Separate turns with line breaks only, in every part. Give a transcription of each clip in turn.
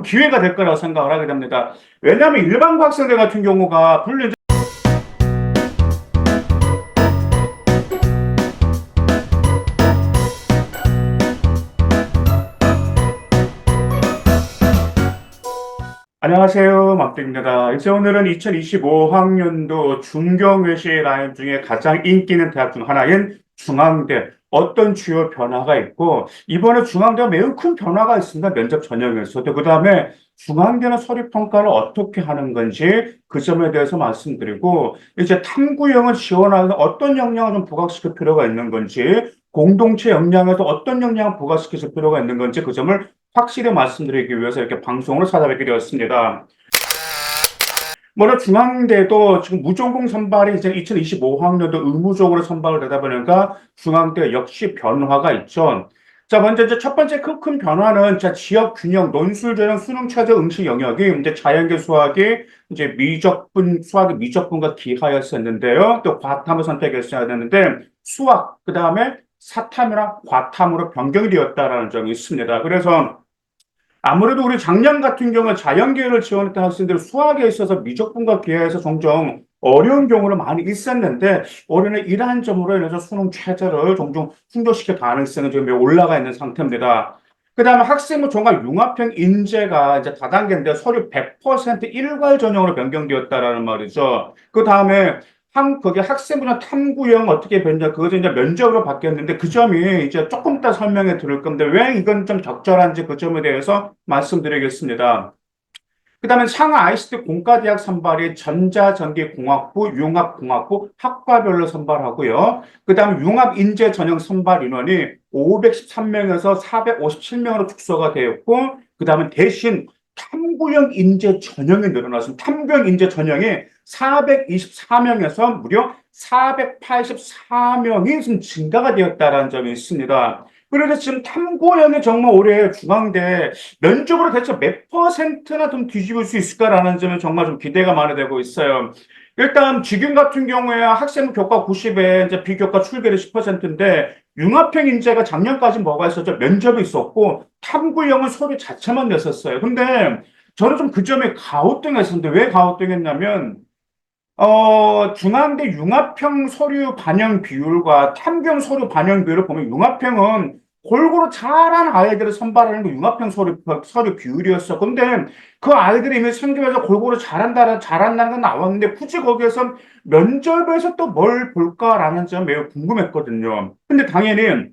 기회가 될 거라고 생각을 하게 됩니다. 왜냐하면 일반고 학생들 같은 경우가 물론 안녕하세요. 막대입니다. 이제 오늘은 2025학년도 중경외시 라인 중에 가장 인기 있는 대학 중 하나인 중앙대 어떤 주요 변화가 있고 이번에 중앙대가 매우 큰 변화가 있습니다. 면접 전형에서도 그다음에 중앙대는 서류 평가를 어떻게 하는 건지 그 점에 대해서 말씀드리고 이제 탐구형을 지원하는 어떤 역량을 좀 부각시킬 필요가 있는 건지 공동체 역량에도 어떤 역량을 부각시킬 필요가 있는 건지 그 점을 확실히 말씀드리기 위해서 이렇게 방송으로 찾아뵙게 되었습니다. 뭐라 중앙대도 지금 무전공 선발이 이제 2025학년도 의무적으로 선발을 되다 보니까 중앙대 역시 변화가 있죠. 자, 먼저 이제 첫 번째 큰 변화는 자, 지역 균형, 논술 전형, 수능 최저 응시 영역이 이제 자연계 수학이 이제 수학이 미적분과 기하였었는데요. 또 과탐을 선택했어야 되는데 수학, 그 다음에 사탐이나 과탐으로 변경이 되었다라는 점이 있습니다. 그래서 아무래도 우리 작년 같은 경우는 자연계열을 지원했던 학생들 수학에 있어서 미적분과 기하에서 종종 어려운 경우는 많이 있었는데 올해는 이러한 점으로 인해서 수능 최저를 종종 충족시킬 가능성이 지금 매우 올라가 있는 상태입니다. 그 다음에 학생부 종합 융합형 인재가 이제 다단계인데 서류 100% 일괄 전형으로 변경되었다라는 말이죠. 그 다음에 거기 학생부나 탐구형 어떻게 변냐, 그것은 이제 면접으로 바뀌었는데 그 점이 이제 조금 이따 설명해 드릴 건데 왜 이건 좀 적절한지 그 점에 대해서 말씀드리겠습니다. 그 다음에 상하 ICT 공과대학 선발이 전자전기공학부, 융합공학부 학과별로 선발하고요. 그 다음에 융합인재 전형 선발 인원이 513명에서 457명으로 축소가 되었고, 그 다음에 대신 탐구형 인재 전형이 늘어났습니다. 탐구형 인재 전형이 424명에서 무려 484명이 지금 증가가 되었다는 점이 있습니다. 그래서 지금 탐구형이 정말 올해 중앙대 면접으로 대체 몇 퍼센트나 좀 뒤집을 수 있을까라는 점에 정말 좀 기대가 많이 되고 있어요. 일단 지금 같은 경우에 학생 교과 90에 이제 비교과 출결이 10%인데 융합형 인재가 작년까지 뭐가 있었죠? 면접이 있었고 탐구형은 서류 자체만 냈었어요. 근데 저는 좀 그 점에 가오뚱했었는데 왜 가오뚱했냐면 중앙대 융합형 서류 반영 비율과 탐경 서류 반영 비율을 보면 융합형은 골고루 잘한 아이들을 선발하는 게 융합형 서류 비율이었어. 근데 그 아이들이 이미 생기면서 골고루 잘한다는 건 나왔는데 굳이 거기에서 면접에서 또 뭘 볼까라는 점 매우 궁금했거든요. 근데 당연히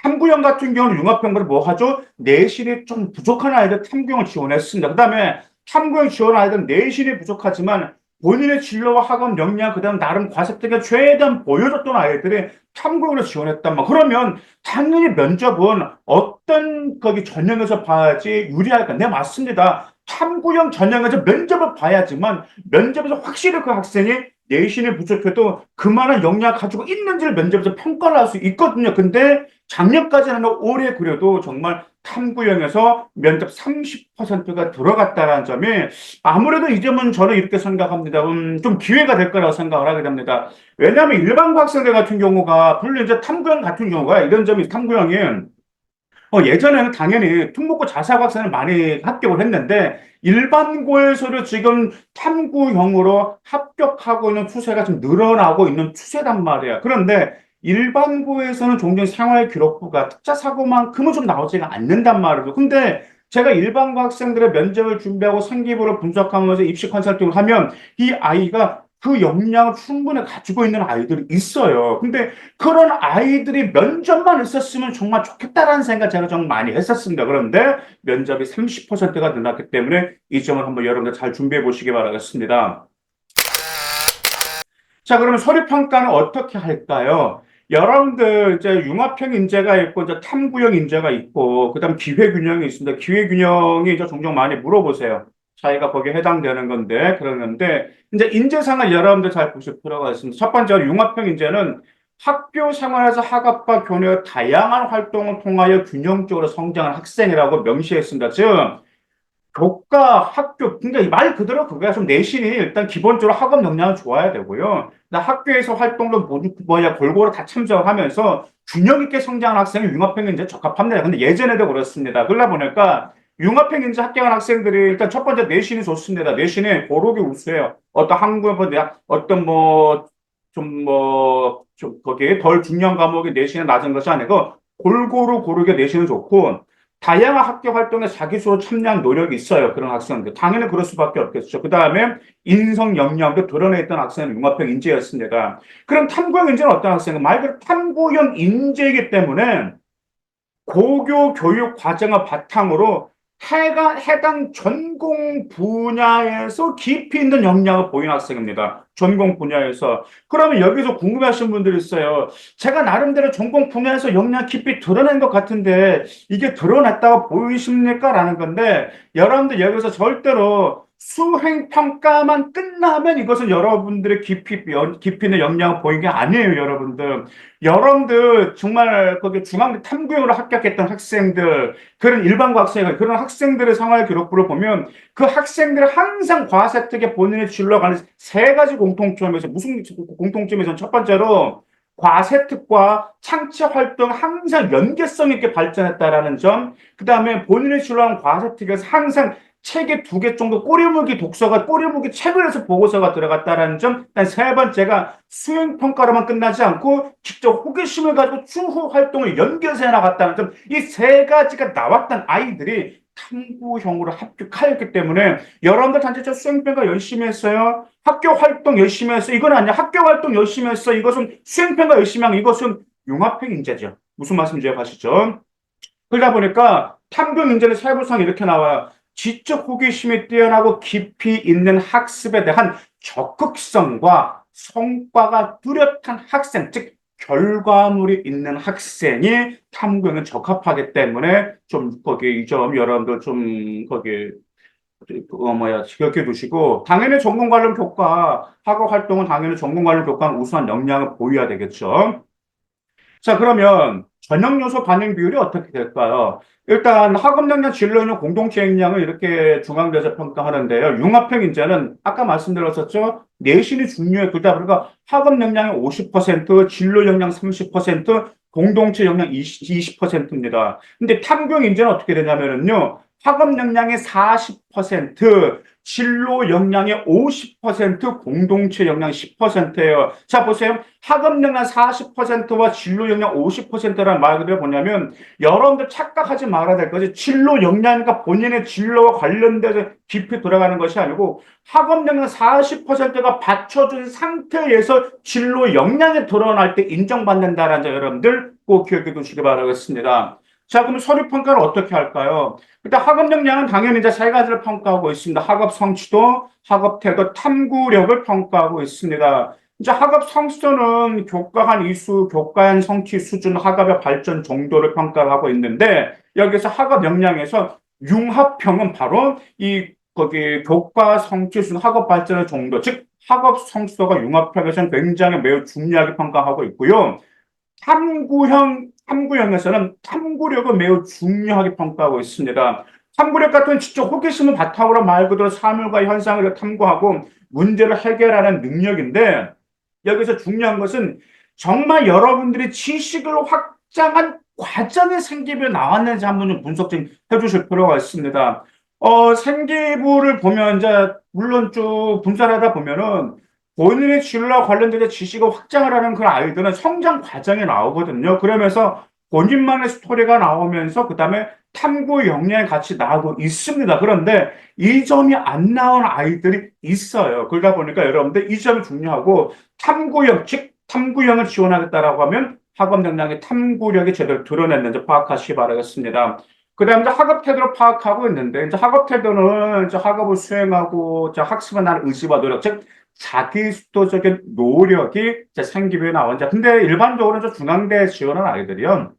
탐구형 같은 경우는 융합형으로 뭐 하죠? 내신이 좀 부족한 아이들 탐구형을 지원했습니다. 그다음에 탐구형 지원 아이들은 내신이 부족하지만 본인의 진로와 학업 역량, 그다음 나름 과습 등에 최대한 보여줬던 아이들이 탐구형으로 지원했단 말. 그러면 당연히 면접은 어떤 거기 전형에서 봐야지 유리할까? 네, 맞습니다. 탐구형 전형에서 면접을 봐야지만 면접에서 확실히 그 학생이 내신이 부족해도 그만한 역량 가지고 있는지를 면접에서 평가를 할 수 있거든요. 근데 작년까지는 올해 그래도 정말 탐구형에서 면접 30%가 들어갔다는 점이 아무래도 이 점은 저는 이렇게 생각합니다. 좀 기회가 될 거라고 생각을 하게 됩니다. 왜냐하면 일반고 학생들 같은 경우가 물론 이제 탐구형 같은 경우가 이런 점이 탐구형이 예전에는 당연히 특목고 자사고 학생을 많이 합격을 했는데 일반고에서도 지금 탐구형으로 합격하고 있는 추세가 좀 늘어나고 있는 추세단 말이야. 그런데 일반고에서는 종종 생활기록부가 특자 사고만큼은 좀 나오지가 않는단 말이죠. 근데 제가 일반고 학생들의 면접을 준비하고 생기부를 분석하면서 입시 컨설팅을 하면 이 아이가 그 역량을 충분히 가지고 있는 아이들이 있어요. 근데 그런 아이들이 면접만 있었으면 정말 좋겠다라는 생각 제가 좀 많이 했었습니다. 그런데 면접이 30%가 늘었기 때문에 이 점을 한번 여러분들 잘 준비해 보시기 바라겠습니다. 자, 그러면 서류 평가는 어떻게 할까요? 여러분들 이제 융합형 인재가 있고 이제 탐구형 인재가 있고 그다음 기회균형이 있습니다. 기회균형이 이제 종종 많이 물어보세요. 자기가 거기에 해당되는 건데 그러는데 이제 인재상을 여러분들 잘 보실 필요가 있습니다. 첫 번째로 융합형 인재는 학교 생활에서 학업과 교내 다양한 활동을 통하여 균형적으로 성장한 학생이라고 명시했습니다. 즉 교과, 학교, 그러니까 이 말 그대로 그거야. 좀 내신이 일단 기본적으로 학업 역량은 좋아야 되고요. 나 학교에서 활동도 모두 골고루 다 참석을 하면서 균형 있게 성장하는 학생이 융합형에 이제 적합합니다. 근데 예전에도 그렇습니다. 그러다 보니까 융합형 인재 합격한 학생들이 일단 첫 번째 내신이 좋습니다. 내신이 고르게 우수해요. 어떤 한국어 대학, 어떤 뭐, 좀 거기에 덜 중요한 과목이 내신이 낮은 것이 아니고 골고루 고르게 내신은 좋고 다양한 학교 활동에 자기 수로 참여한 노력이 있어요. 그런 학생들. 당연히 그럴 수밖에 없겠죠. 그 다음에 인성 역량도 드러내 있던 학생은 융합형 인재였습니다. 그럼 탐구형 인재는 어떤 학생은 말 그대로 탐구형 인재이기 때문에 고교 교육 과정을 바탕으로 해당 전공 분야에서 깊이 있는 역량을 보이는 학생입니다. 전공 분야에서. 그러면 여기서 궁금해하시는 분들이 있어요. 제가 나름대로 전공 분야에서 역량 깊이 드러낸 것 같은데 이게 드러났다고 보이십니까? 라는 건데 여러분들 여기서 절대로 수행 평가만 끝나면 이것은 여러분들의 깊이 있는 역량을 보인 게 아니에요, 여러분들. 여러분들 정말 거기 중앙대 탐구형으로 합격했던 학생들, 그런 일반고 학생들, 그런 학생들의 생활 기록부를 보면 그 학생들은 항상 과세특에 본인의 진로에 관해서 세 가지 공통점에서 무슨 공통점에서 첫 번째로 과세특과 창체 활동 항상 연계성 있게 발전했다라는 점, 그 다음에 본인의 진로한 과세특에서 항상 책에 두 개 정도 꼬리무기 책을 해서 보고서가 들어갔다라는 점. 일단 세 번째가 수행 평가로만 끝나지 않고 직접 호기심을 가지고 추후 활동을 연결해서 해 나갔다는 점. 이 세 가지가 나왔던 아이들이 탐구형으로 합격하였기 때문에 여러분들 단지 저 수행 평가 열심히 했어요. 학교 활동 열심히 했어. 이건 아니야. 학교 활동 열심히 했어. 이것은 수행 평가 열심히 한 이것은 융합형 인재죠. 무슨 말씀인지 아시죠? 그러다 보니까 탐구 문제는 세부상 이렇게 나와요. 지적 호기심이 뛰어나고 깊이 있는 학습에 대한 적극성과 성과가 뚜렷한 학생, 즉 결과물이 있는 학생이 탐구에는 적합하기 때문에 좀 거기 이 점 여러분들 좀 거기 기억해 두시고 당연히 전공 관련 교과 학업 활동은 당연히 전공 관련 교과는 우수한 역량을 보여야 되겠죠. 자, 그러면 전형 요소 반영 비율이 어떻게 될까요? 일단 학업 역량, 진로 역량, 공동체 역량을 이렇게 중앙대에서 평가하는데요. 융합형 인재는 아까 말씀드렸었죠. 내신이 중요해. 그러다 보니까 학업 역량이 50%, 진로 역량 30%, 공동체 역량 20%입니다. 근데 탐구형 인재는 어떻게 되냐면요. 학업 역량의 40%, 진로 역량의 50%, 공동체 역량 10%예요. 자, 보세요. 학업 역량 40%와 진로 역량 50%라는 말 그대로 뭐냐면 여러분들 착각하지 말아야 될 것이 진로 역량이니까 본인의 진로와 관련돼서 깊이 들어가는 것이 아니고 학업 역량 40%가 받쳐준 상태에서 진로 역량이 드러날 때 인정받는다라는 점 여러분들 꼭 기억해 두시기 바라겠습니다. 자, 그럼 서류 평가를 어떻게 할까요? 일단 학업 역량은 당연히 이제 세 가지를 평가하고 있습니다. 학업 성취도, 학업 태도, 탐구력을 평가하고 있습니다. 이제 학업 성취도는 교과한 이수, 교과한 성취 수준, 학업의 발전 정도를 평가하고 있는데 여기서 학업 역량에서 융합형은 바로 이 거기 교과 성취 수준, 학업 발전의 정도, 즉 학업 성취도가 융합형에서는 굉장히 매우 중요하게 평가하고 있고요. 탐구형에서는 탐구력을 매우 중요하게 평가하고 있습니다. 탐구력 같은 지적 호기심을 바탕으로 말 그대로 사물과 현상을 탐구하고 문제를 해결하는 능력인데 여기서 중요한 것은 정말 여러분들이 지식을 확장한 과정이 생기부에 나왔는지 한번 좀 분석 좀 해주실 필요가 있습니다. 생기부를 보면 이제 물론 쭉 분석하다 보면은 본인의 진로와 관련된 지식을 확장을 하는 그런 아이들은 성장 과정이 나오거든요. 그러면서 본인만의 스토리가 나오면서 그다음에 탐구 역량이 같이 나오고 있습니다. 그런데 이 점이 안 나온 아이들이 있어요. 그러다 보니까 여러분들 이 점이 중요하고 탐구형, 즉 탐구형을 지원하겠다라고 하면 학업 역량의 탐구력이 제대로 드러냈는지 파악하시기 바라겠습니다. 그다음에 이제 학업 태도를 파악하고 있는데 이제 학업 태도는 이제 학업을 수행하고 이제 학습에 대한 의지와 노력, 즉 자기 주도적인 노력이 이제 생기부에 나온다. 근데 일반적으로 이제 중앙대 지원한 아이들이요.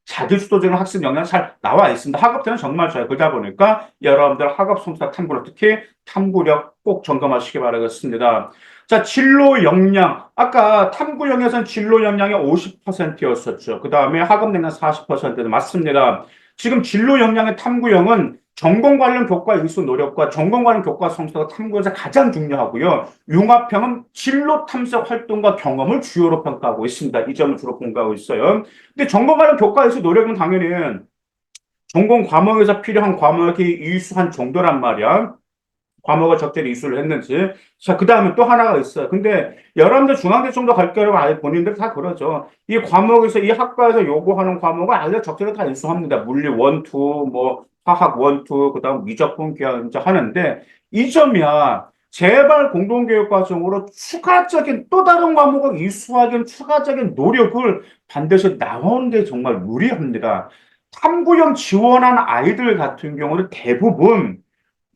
자기주도적인 학습 역량이 잘 나와 있습니다. 학업 때는 정말 좋아요. 그러다 보니까 여러분들 학업 성취나 탐구력, 특히 탐구력 꼭 점검하시기 바라겠습니다. 자, 진로 역량. 아까 탐구형에서는 진로 역량이 50%였었죠. 그 다음에 학업 역량 40%. 맞습니다. 지금 진로 역량의 탐구형은 전공 관련 교과 일수 노력과 전공 관련 교과 성취가 탐구에서 가장 중요하고요. 융합형은 진로 탐색 활동과 경험을 주요로 평가하고 있습니다. 이 점을 주로 공부하고 있어요. 근데 전공 관련 교과 일수 노력은 당연히 전공 과목에서 필요한 과목이 이수한 정도란 말이야. 과목을 적절히 이수를 했는지. 자, 그 다음에 또 하나가 있어요. 근데 여러분들 중앙대 정도 갈 거라고 아예 본인들 다 그러죠. 이 과목에서, 이 학과에서 요구하는 과목을 아예 적절히 다 이수합니다. 물리 원, 투, 뭐, 화학 원, 투, 그 다음 미적분 이제 하는데, 이 점이야. 제발 공동교육과정으로 추가적인 또 다른 과목을 이수하기 위한 추가적인 노력을 반드시 나오는 게 정말 무리합니다. 탐구형 지원한 아이들 같은 경우는 대부분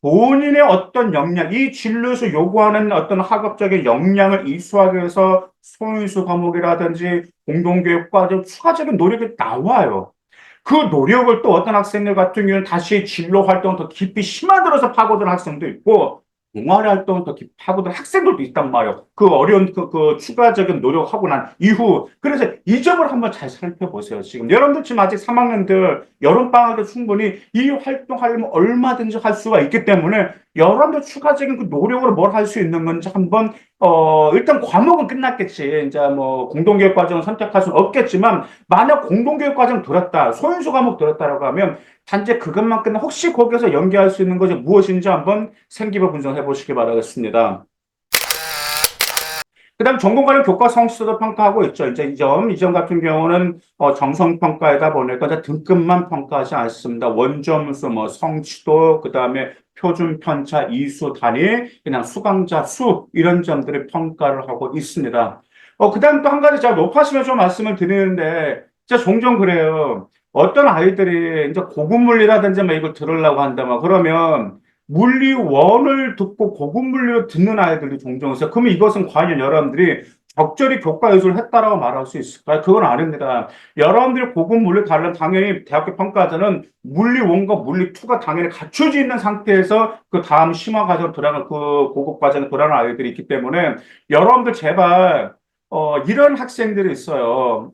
본인의 어떤 역량, 이 진로에서 요구하는 어떤 학업적인 역량을 이수하기 위해서 소인수 과목이라든지 공동교육과 추가적인 노력이 나와요. 그 노력을 또 어떤 학생들 같은 경우는 다시 진로 활동을 더 깊이 심화들어서 파고드는 학생도 있고, 동아리 활동을 더 깊이 파고드는 학생들도 있단 말이에요. 그 어려운 그 추가적인 노력하고 난 이후. 그래서 이 점을 한번 잘 살펴보세요. 지금 여러분들 지금 아직 3학년들 여름방학에 충분히 이 활동하려면 얼마든지 할 수가 있기 때문에 여러분들 추가적인 그 노력으로 뭘 할 수 있는 건지 한번 일단 과목은 끝났겠지. 이제 뭐 공동교육 과정을 선택할 수는 없겠지만 만약 공동교육 과정 들었다, 소인수 과목 들었다라고 하면 단지 그것만 끝나 혹시 거기서 연계할 수 있는 것이 무엇인지 한번 생기부 분석해 보시기 바라겠습니다. 그다음 전공 관련 교과 성취도도 평가하고 있죠. 이제 이 점 같은 경우는 정성평가이다 보니까 이제 등급만 평가하지 않습니다. 원점수, 뭐 성취도, 그다음에 표준 편차, 이수 단위, 그냥 수강자 수 이런 점들을 평가를 하고 있습니다. 그다음 또 한 가지 제가 높아시면 좀 말씀을 드리는데, 진짜 종종 그래요. 어떤 아이들이 이제 고급 물리라든지 뭐 이걸 들으려고 한다면 그러면 물리원을 듣고 고급 물리를 듣는 아이들이 종종 있어요. 그러면 이것은 과연 여러분들이 적절히 교과 이수를 했다라고 말할 수 있을까요? 그건 아닙니다. 여러분들이 고급 물리 달면 당연히 대학교 평가자는 물리원과 물리투가 당연히 갖춰져 있는 상태에서 그 다음 심화 과정으로 들어가는 그 고급 과정에 들어가는 아이들이 있기 때문에 여러분들 제발 이런 학생들이 있어요.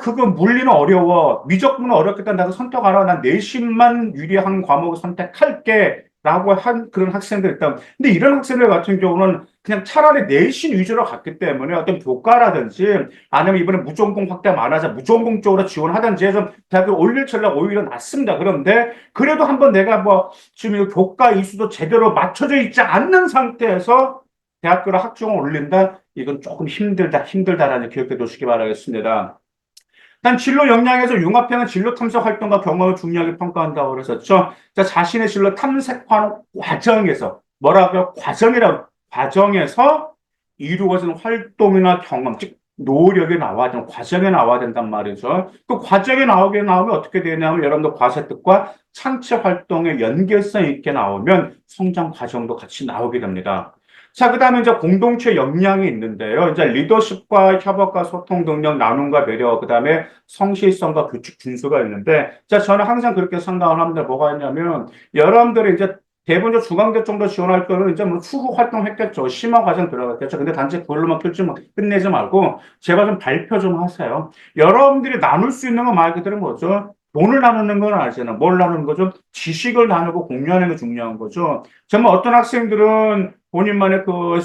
그거 물리는 어려워. 미적분은 어렵겠다. 나도 선택하라. 난 내신만 유리한 과목을 선택할게. 라고 한 그런 학생들 있다. 근데 이런 학생들 같은 경우는 그냥 차라리 내신 위주로 갔기 때문에 어떤 교과라든지 아니면 이번에 무전공 확대 많아서 무전공 쪽으로 지원하든지 해서 대학교 올릴 전략 오히려 낫습니다. 그런데 그래도 한번 내가 뭐 지금 이 교과 이수도 제대로 맞춰져 있지 않는 상태에서 대학교로 학종을 올린다? 이건 조금 힘들다라는 기억해 두시기 바라겠습니다. 단 진로 역량에서 융합형은 진로 탐색 활동과 경험을 중요하게 평가한다고 그랬었죠. 자, 자신의 진로 탐색하는 과정에서 뭐라고요? 과정에서 이루어진 활동이나 경험, 즉 노력이 나와야 되는 과정에 나와야 된단 말이죠. 그 과정에 나오면 어떻게 되냐면 여러분들 과세특과 창체 활동의 연계성 있게 나오면 성장 과정도 같이 나오게 됩니다. 자, 그 다음에 이제 공동체 역량이 있는데요. 이제 리더십과 협업과 소통 능력, 나눔과 배려, 그 다음에 성실성과 규칙 준수가 있는데, 자, 저는 항상 그렇게 생각을 합니다. 뭐가 있냐면, 여러분들이 이제 대부분 중간대 정도 지원할 거는 이제 뭐 추후 활동했겠죠. 심화 과정 들어갔겠죠. 근데 단지 그걸로만 끝내지 말고, 제발 좀 발표 좀 하세요. 여러분들이 나눌 수 있는 건 말 그대로 뭐죠? 돈을 나누는 건 아니잖아. 뭘 나누는 거죠? 지식을 나누고 공유하는 게 중요한 거죠. 정말 어떤 학생들은 본인만의 그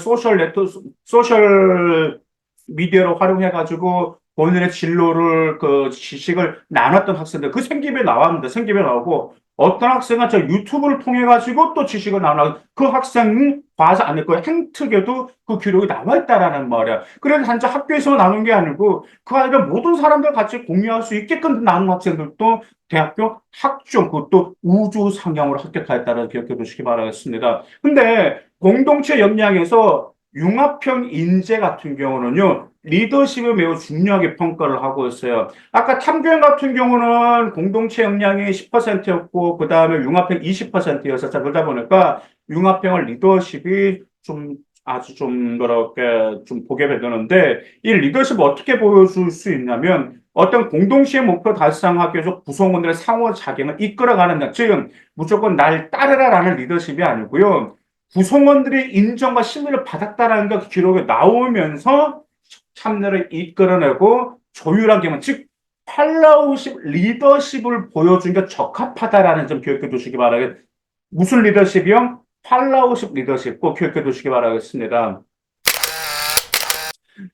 소셜 미디어로 활용해가지고 본인의 진로를 그 지식을 나눴던 학생들 그 생기부에 나왔는데 생기부에 나오고 어떤 학생은 저 유튜브를 통해 가지고 또 지식을 나눠 그 학생은 과사 아닐 거야 행특에도 그 기록이 나와 있다라는 말이야. 그래서 단지 학교에서 나눈 게 아니고 그 아이를 모든 사람들 같이 공유할 수 있게끔 나눈 학생들도 대학교 학종 그것도 우주 상향으로 합격하였다는 기억해 두시기 바라겠습니다. 근데 공동체 역량에서 융합형 인재 같은 경우는요, 리더십을 매우 중요하게 평가를 하고 있어요. 아까 탐구형 같은 경우는 공동체 역량이 10%였고, 그 다음에 융합형 20%였었죠. 그러다 보니까 융합형을 리더십이 좀 아주 좀, 그렇게 좀 보게 되는데, 이 리더십을 어떻게 보여줄 수 있냐면, 어떤 공동체의 목표 달성하기 위해서 구성원들의 상호작용을 이끌어가는, 즉, 무조건 날 따르라라는 리더십이 아니고요. 구성원들의 인정과 신뢰를 받았다라는 게 기록에 나오면서 참여를 이끌어내고 조율한 경우, 즉 팔로우십 리더십을 보여준 게 적합하다라는 점 기억해 두시기 바라겠습니다. 무슨 리더십이요? 팔로우십 리더십 꼭 기억해 두시기 바라겠습니다.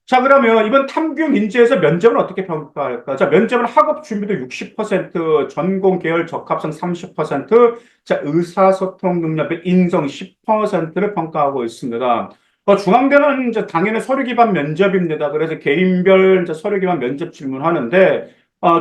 자, 그러면 이번 탐구 인재에서 면접은 어떻게 평가할까? 자, 면접은 학업 준비도 60%, 전공 계열 적합성 30%, 자, 의사소통 능력 및 인성 10%를 평가하고 있습니다. 중앙대는 이제 당연히 서류 기반 면접입니다. 그래서 개인별 이제 서류 기반 면접 질문하는데,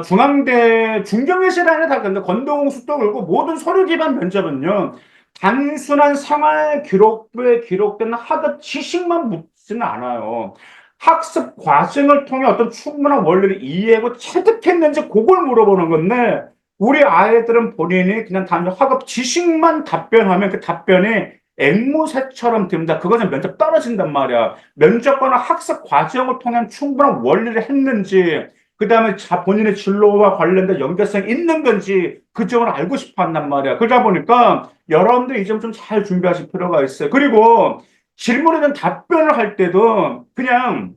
중앙대 중경외시라는 다 근데 건동수도 그렇고 모든 서류 기반 면접은요, 단순한 생활 기록부에 기록된 학업 지식만 묻지는 않아요. 학습 과정을 통해 어떤 충분한 원리를 이해하고 체득했는지 그걸 물어보는 건데 우리 아이들은 본인이 그냥 단순 학업 지식만 답변하면 그 답변이 앵무새처럼 듭니다. 그것은 면접 떨어진단 말이야. 면접관은 학습 과정을 통한 충분한 원리를 했는지 그다음에 본인의 진로와 관련된 연결성이 있는 건지 그 점을 알고 싶어 한단 말이야. 그러다 보니까 여러분들 이 점 좀 잘 준비하실 필요가 있어요. 그리고 질문에 대한 답변을 할 때도 그냥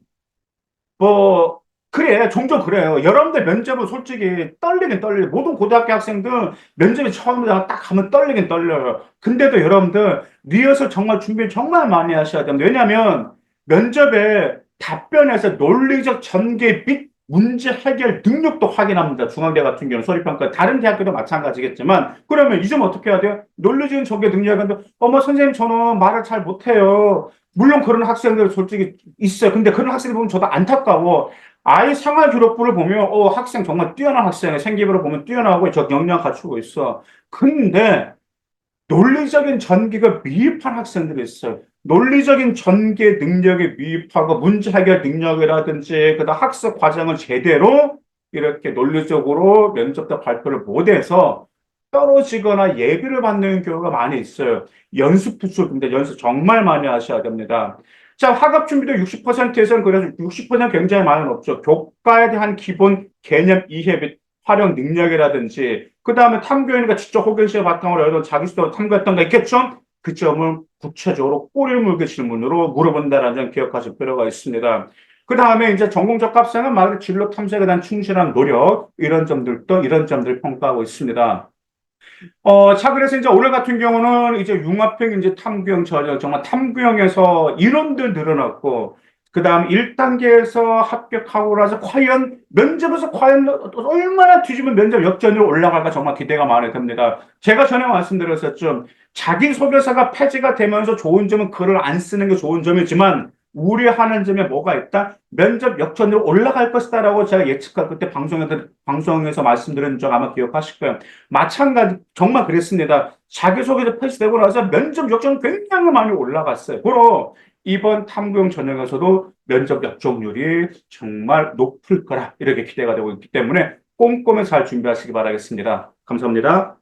뭐 그래 종종 그래요. 여러분들 면접은 솔직히 떨리긴 떨려요. 모든 고등학교 학생들 면접이 처음이다 딱 하면 떨리긴 떨려요. 근데도 여러분들 리허설 정말 준비 정말 많이 하셔야 됩니다. 왜냐하면 면접에 답변에서 논리적 전개 및 문제 해결 능력도 확인합니다. 중앙대 같은 경우는 서류평가 다른 대학교도 마찬가지겠지만 그러면 이 점 어떻게 해야 돼요? 논리적인 전개 능력인데 어머 선생님 저는 말을 잘 못해요. 물론 그런 학생들 솔직히 있어요. 근데 그런 학생들 보면 저도 안타까워. 아이 생활 기록부를 보면, 학생 정말 뛰어난 학생이야. 생기부를 보면 뛰어나고 저 역량 갖추고 있어. 근데 논리적인 전개가 미흡한 학생들이 있어요. 논리적인 전개 능력이 미흡하고 문제 해결 능력이라든지 그다음 학습 과정을 제대로 이렇게 논리적으로 면접 때 발표를 못해서 떨어지거나 예비를 받는 경우가 많이 있어요. 연습 부족인데 연습 정말 많이 하셔야 됩니다. 자, 학업 준비도 60%에서는 그래서 60% 굉장히 많은 없죠. 교과에 대한 기본 개념 이해 및 활용 능력이라든지 그 다음에 탐구인과 직접 호기심을 바탕으로 여러 자기수도 탐구했던 거 있겠죠? 그 점을 구체적으로 꼬리를 물게 질문으로 물어본다라는 점 기억하실 필요가 있습니다. 그 다음에 이제 전공적 값상은 말 그대로 진로 탐색에 대한 충실한 노력 이런 점들 평가하고 있습니다. 자, 그래서 이제 오늘 같은 경우는 이제 융합형 이제 탐구형 전형, 정말 탐구형에서 인원도 늘어났고, 그 다음 1단계에서 합격하고 나서 과연 면접에서 과연 얼마나 뒤집으면 면접 역전으로 올라갈까 정말 기대가 많이 됩니다. 제가 전에 말씀드렸었죠. 자기소개서가 폐지가 되면서 좋은 점은 글을 안 쓰는 게 좋은 점이지만 우려하는 점에 뭐가 있다? 면접 역전으로 올라갈 것이다라고 제가 예측할 그때 방송에서 말씀드린 적 아마 기억하실 거예요. 마찬가지 정말 그랬습니다. 자기소개서 폐지되고 나서 면접 역전 굉장히 많이 올라갔어요. 그러 이번 탐구형 전형에서도 면접 역전율이 정말 높을 거라 이렇게 기대가 되고 있기 때문에 꼼꼼히 잘 준비하시기 바라겠습니다. 감사합니다.